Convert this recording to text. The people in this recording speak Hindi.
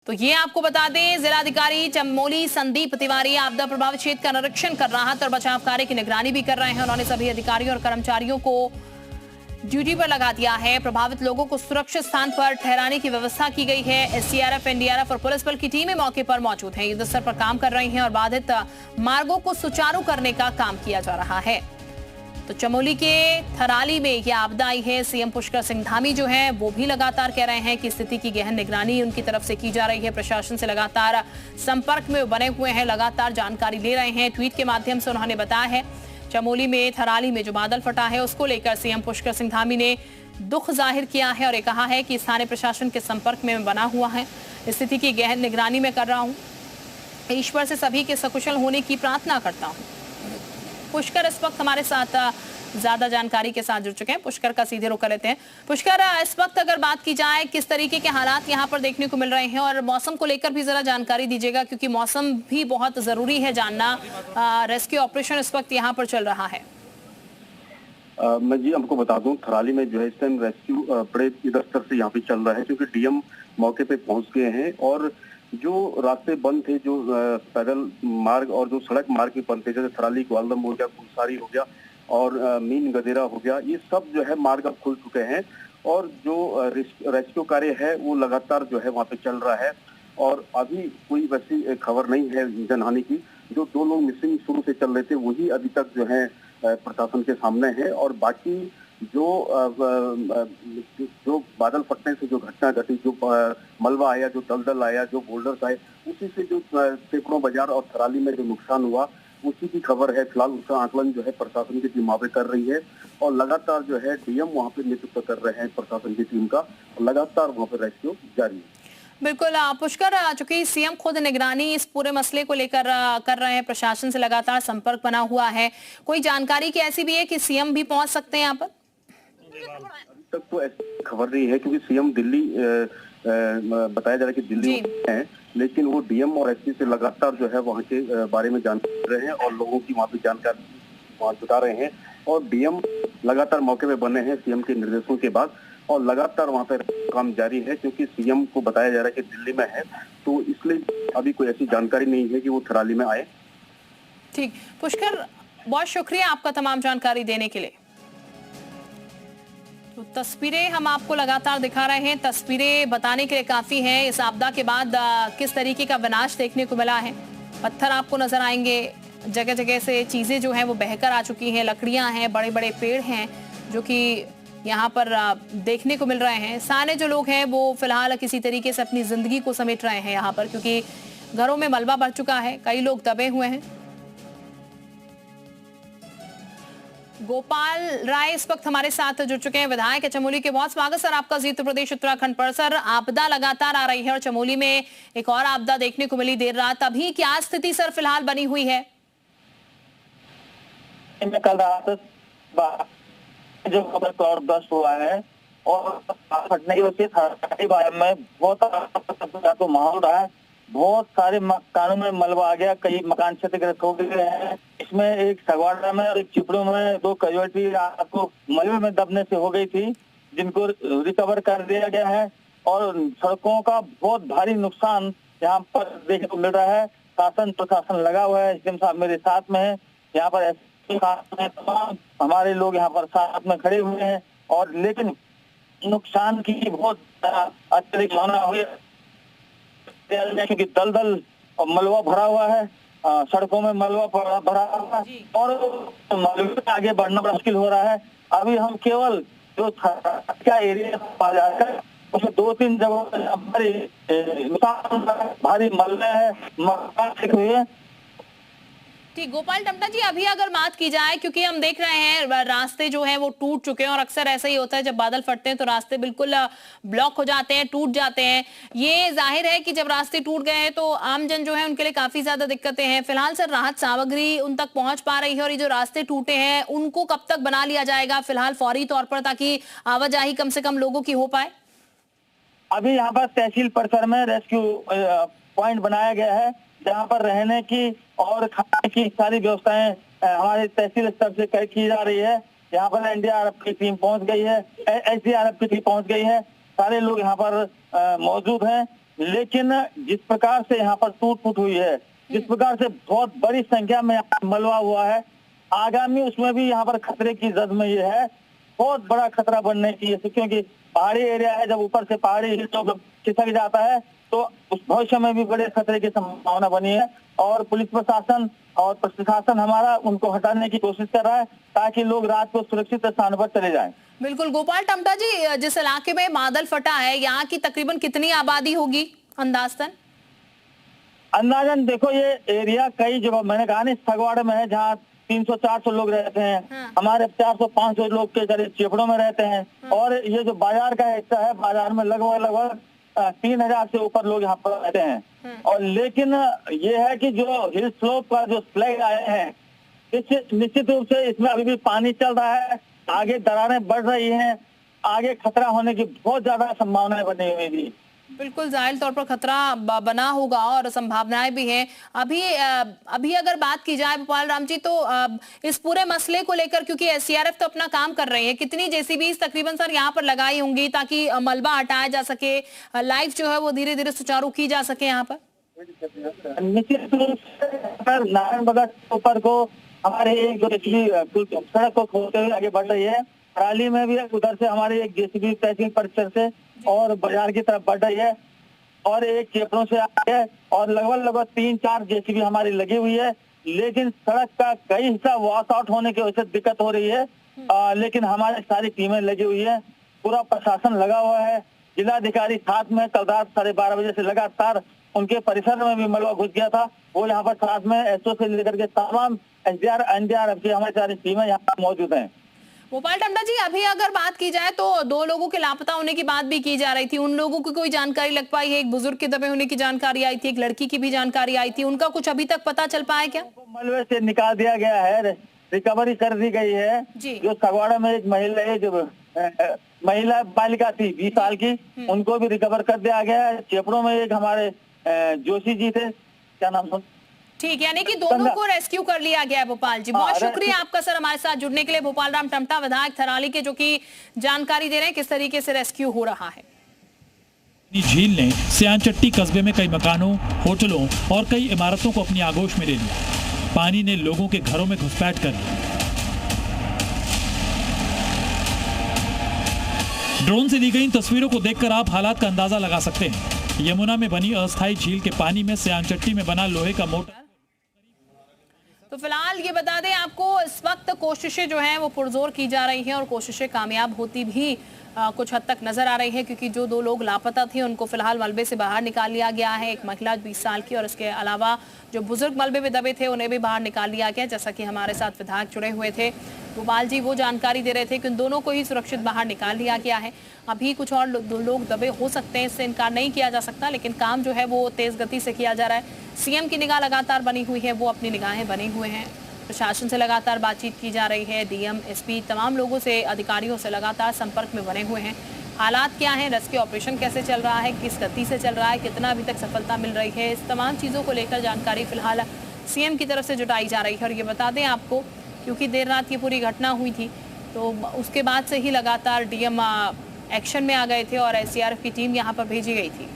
तो ये आपको बता दें, जिलाधिकारी चमोली संदीप तिवारी आपदा प्रभावित क्षेत्र का निरीक्षण कर राहत और बचाव कार्य की निगरानी भी कर रहे हैं। उन्होंने सभी अधिकारियों और कर्मचारियों को ड्यूटी पर लगा दिया है। प्रभावित लोगों को सुरक्षित स्थान पर ठहराने की व्यवस्था की गई है। एसडीआरएफ, एनडीआरएफ और पुलिस बल की टीमें मौके पर मौजूद हैं, युद्ध स्तर पर काम कर रही हैं और बाधित मार्गों को सुचारू करने का काम किया जा रहा है। तो चमोली के थराली में यह आपदा आई है। सीएम पुष्कर सिंह धामी जो है वो भी लगातार कह रहे हैं कि स्थिति की गहन निगरानी उनकी तरफ से की जा रही है। प्रशासन से लगातार संपर्क में बने हुए हैं, लगातार जानकारी ले रहे हैं। ट्वीट के माध्यम से उन्होंने बताया है चमोली में थराली में जो बादल फटा है उसको लेकर सीएम पुष्कर सिंह धामी ने दुख जाहिर किया है और ये कहा है कि स्थानीय प्रशासन के संपर्क में बना हुआ है, स्थिति की गहन निगरानी में कर रहा हूं, ईश्वर से सभी के सकुशल होने की प्रार्थना करता हूं। पुष्कर इस वक्त हमारे साथ ज्यादा जानकारी के साथ जुड़ चुके हैं। पुष्कर का सीधे रुख कर लेते हैं। पुष्कर, इस वक्त अगर बात की जाए किस तरीके के हालात यहाँ पर देखने को मिल रहे हैं और मौसम को लेकर भी जरा जानकारी दीजिएगा, क्योंकि मौसम भी बहुत जरूरी है जानना। रेस्क्यू ऑपरेशन इस वक्त यहाँ पर चल रहा है। मैं जी आपको बता दूं, थराली में जो है इस टाइम रेस्क्यू बड़े युद्ध स्तर से यहाँ पे चल रहा है, क्योंकि डीएम मौके पे पहुंच गए हैं और जो रास्ते बंद थे, जो पैदल मार्ग और जो सड़क मार्ग भी बंद थे, जैसे थराली ग्वालदम हो गया, कुलसारी हो गया और मीन गदेरा हो गया, ये सब जो है मार्ग अब खुल चुके हैं और जो रेस्क्यू कार्य है वो लगातार जो है वहाँ पे चल रहा है। और अभी कोई वैसी खबर नहीं है जनहानि की। जो 2 लोग मिसिंग शुरू से चल रहे थे वही अभी तक जो है प्रशासन के सामने है और बाकी जो बादल फटने से जो घटना घटी, जो मलबा आया, जो दलदल आया, जो बोल्डर्स आए, उसी से जो सैकड़ों बाजार और थराली में जो नुकसान हुआ उसी की खबर है। फिलहाल उसका आकलन जो है प्रशासन की टीम वहाँ पे कर रही है और लगातार जो है डीएम वहाँ पे नेतृत्व कर रहे हैं प्रशासन की टीम का और लगातार वहाँ पे रेस्क्यू जारी है। बिल्कुल पुष्कर, चूंकि सीएम खुद निगरानी इस पूरे मसले को लेकर कर रहे हैं, प्रशासन से लगातार संपर्क बना हुआ है, कोई जानकारी की ऐसी भी है कि सीएम भी पहुंच सकते हैं यहाँ पर? अभी तक तो ऐसी खबर नहीं है, क्योंकि सीएम दिल्ली बताया जा रहा है कि दिल्ली है, लेकिन वो डीएम और एसपी से लगातार जो है वहाँ के बारे में जानकारी दे रहे हैं और लोगों की वहाँ पे जानकारी वहाँ जुटा रहे हैं और डीएम लगातार मौके पे बने हैं सीएम के निर्देशों के बाद और लगातार वहाँ पे काम जारी है, क्योंकि सीएम को बताया जा रहा है कि दिल्ली में है, तो इसलिए अभी कोई ऐसी जानकारी नहीं है कि वो थराली में आए। ठीक, पुष्कर बहुत शुक्रिया आपका तमाम जानकारी देने के लिए। तो तस्वीरें हम आपको लगातार दिखा रहे हैं, तस्वीरें बताने के लिए काफी हैं इस आपदा के बाद किस तरीके का विनाश देखने को मिला है। पत्थर आपको नजर आएंगे, जगह जगह से चीजें जो हैं वो बहकर आ चुकी हैं, लकड़ियां हैं, बड़े बड़े पेड़ हैं जो कि यहाँ पर देखने को मिल रहे हैं। सारे जो लोग हैं वो फिलहाल किसी तरीके से अपनी जिंदगी को समेट रहे हैं यहाँ पर, क्योंकि घरों में मलबा भर चुका है, कई लोग दबे हुए हैं। गोपाल राय इस वक्त हमारे साथ जुड़ चुके हैं, विधायक है चमोली के। बहुत स्वागत सर आपका जी उत्तर प्रदेश उत्तराखंड पर। सर, आपदा लगातार आ रही है और चमोली में एक और आपदा देखने को मिली देर रात, अभी क्या स्थिति सर फिलहाल बनी हुई है? कल रात जो क्लाउड बर्स्ट हुआ है और फटने की वजह से में बहुत माहौल रहा है, बहुत सारे मकानों में मलबा आ गया, कई मकान क्षतिग्रस्त हो गए हैं। इसमें एक सगवाड़ा में और एक चिपड़ों में 2 कैजुअलिटी आपको मलबे में दबने से हो गई थी, जिनको रिकवर कर दिया गया है और सड़कों का बहुत भारी नुकसान यहाँ पर देखने को मिल रहा है। शासन प्रशासन लगा हुआ है, एसडीएम साहब मेरे साथ में है, यहाँ पर तमाम हमारे लोग यहाँ पर साथ में खड़े हुए हैं और लेकिन नुकसान की बहुत अत्यधिक भावना हुई, क्योंकि दलदल और मलबा भरा हुआ है, सड़कों में मलबा भरा हुआ है और मलबे आगे बढ़ना मुश्किल हो रहा है। अभी हम केवल जो क्या एरिया पा जाकर उसमें 2-3 जगहों पर भारी मलबे है, मकान हुए हैं। ठीक, गोपाल टमटा जी, अभी अगर बात की जाए, क्योंकि हम देख रहे हैं रास्ते जो हैं वो टूट चुके हैं और अक्सर ऐसा ही होता है जब बादल फटते हैं तो रास्ते बिल्कुल ब्लॉक हो जाते हैं, टूट जाते हैं। ये जाहिर है कि जब रास्ते टूट गए हैं तो आमजन जो है उनके लिए काफी ज्यादा दिक्कतें हैं। फिलहाल सर राहत सामग्री उन तक पहुंच पा रही है और ये जो रास्ते टूटे हैं उनको कब तक बना लिया जाएगा फिलहाल फौरी तौर पर, ताकि आवाजाही कम से कम लोगों की हो पाए? अभी यहाँ पर तहसील परिसर में रेस्क्यू पॉइंट बनाया गया है, जहाँ पर रहने की और खाने की सारी व्यवस्थाएं हमारे तहसील स्तर से की जा रही है। यहाँ पर एनडीआरएफ की टीम पहुंच गई है, एसडीआरएफ की टीम पहुंच गई है, सारे लोग यहाँ पर मौजूद हैं। लेकिन जिस प्रकार से यहाँ पर टूट फूट हुई है, जिस प्रकार से बहुत बड़ी संख्या में मलबा हुआ है, आगामी उसमें भी यहाँ पर खतरे की जद में ये है, बहुत बड़ा खतरा बनने की, क्योंकि पहाड़ी एरिया है, जब ऊपर से पहाड़ी हिल खिसक जाता है तो उस भविष्य में भी बड़े खतरे की संभावना बनी है। और पुलिस प्रशासन और प्रशासन हमारा उनको हटाने की कोशिश कर रहा है ताकि लोग रात को सुरक्षित स्थान पर चले जाएं। बिल्कुल गोपाल टमटा जी, जिस इलाके में बादल फटा है यहाँ की तकरीबन कितनी आबादी होगी अंदाजन? अंदाजन देखो, ये एरिया कई जगह मैंने कहा नहीं फगवाड़े में है जहाँ 300-400 लोग रहते हैं। हाँ। हमारे 400-500 लोग के करीब चेपड़ों में रहते हैं। हाँ। और ये जो बाजार का हिस्सा है, बाजार में लगभग 3000 से ऊपर लोग यहाँ पर रहते हैं। हाँ। और लेकिन ये है कि जो हिल स्लोप का जो स्लैग आए हैं, निश्चित रूप से इसमें अभी भी पानी चल रहा है, आगे दरारें बढ़ रही हैं, आगे खतरा होने की बहुत ज्यादा संभावनाएं बनी हुई थी। बिल्कुल जाहिर तौर पर खतरा बना होगा और संभावनाएं भी हैं। अभी अगर बात की जाए भोपाल राम जी, तो इस पूरे मसले को लेकर, क्योंकि एसडीआरएफ तो अपना काम कर रही है, कितनी जेसीबी तकरीबन सर यहाँ पर लगाई होंगी ताकि मलबा हटाया जा सके, लाइफ जो है वो धीरे धीरे सुचारू की जा सके यहाँ पर? निश्चित रूप से नारायण बगत ऊपर को हमारे एक जेसीबी सड़क को खोलते हुए आगे बढ़ रही है। पराली में भी उधर से हमारे एक जेसीबी तहसील परिसर से और बाजार की तरफ बढ़ रही है, और एक चेपड़ों से आ रही है, और लगभग 3-4 जेसीबी हमारी लगी हुई है। लेकिन सड़क का कई हिस्सा वॉश आउट होने की वजह से दिक्कत हो रही है, लेकिन हमारी सारी टीमें लगी हुई है, पूरा प्रशासन लगा हुआ है। जिलाधिकारी साथ में कल रात 12:30 बजे से लगातार उनके परिसर में भी मलबा घुस गया था, वो यहाँ पर साथ में एसओ से लेकर के तमाम एनडीआरएफ की हमारी सारी टीमें यहाँ पर मौजूद हैं। भोपाल टमटा जी, अभी अगर बात की जाए तो 2 लोगों के लापता होने की बात भी की जा रही थी, उन लोगों की कोई जानकारी लग पाई है? एक बुजुर्ग के दबे होने की जानकारी आई थी, एक लड़की की भी जानकारी आई थी, उनका कुछ अभी तक पता चल पाया क्या? मलबे से निकाल दिया गया है, रिकवरी कर दी गई है जी। जो सगवाड़ा में एक महिला है, जो महिला बालिका थी 20 साल की, उनको भी रिकवर कर दिया गया है। चेपड़ों में एक हमारे जोशी जी थे, क्या नाम सुन, ठीक, यानी कि दोनों को रेस्क्यू कर लिया गया है। भोपाल जी, बहुत शुक्रिया आपका सर हमारे साथ जुड़ने के लिए। भोपाल राम टमटा, विधायक थराली के, जो कि जानकारी दे रहे हैं किस तरीके से रेस्क्यू हो रहा है। झील ने सियानचट्टी कस्बे में कई मकानों, होटलों और कई इमारतों को अपनी आगोश में ले लिया। पानी ने लोगों के घरों में घुसपैठ कर ली। ड्रोन से ली गई इन तस्वीरों को देखकर आप हालात का अंदाजा लगा सकते हैं। यमुना में बनी अस्थायी झील के पानी में सियानचट्टी में बना लोहे का मोटर। तो फिलहाल ये बता दें आपको, इस वक्त कोशिशें जो हैं वो पुरजोर की जा रही हैं और कोशिशें कामयाब होती भी कुछ हद तक नजर आ रही है, क्योंकि जो 2 लोग लापता थे उनको फिलहाल मलबे से बाहर निकाल लिया गया है। एक महिला 20 साल की और इसके अलावा जो बुजुर्ग मलबे में दबे थे उन्हें भी बाहर निकाल लिया गया। जैसा कि हमारे साथ विधायक जुड़े हुए थे गोपाल जी, वो जानकारी दे रहे थे कि उन दोनों को ही सुरक्षित बाहर निकाल लिया गया है। अभी कुछ और 2 लोग दबे हो सकते हैं, इससे इनकार नहीं किया जा सकता, लेकिन काम जो है वो तेज गति से किया जा रहा है। सीएम की निगाह लगातार बनी हुई है, वो अपनी निगाहें बने हुए हैं, प्रशासन से लगातार बातचीत की जा रही है, डीएम, एसपी, तमाम लोगों से, अधिकारियों से लगातार संपर्क में बने हुए हैं। हालात क्या हैं, रेस्क्यू ऑपरेशन कैसे चल रहा है, किस गति से चल रहा है, कितना अभी तक सफलता मिल रही है, इस तमाम चीज़ों को लेकर जानकारी फिलहाल सीएम की तरफ से जुटाई जा रही है। और ये बता दें आपको, क्योंकि देर रात ये पूरी घटना हुई थी, तो उसके बाद से ही लगातार डीएम एक्शन में आ गए थे और एसडीआरएफ की टीम यहाँ पर भेजी गई थी।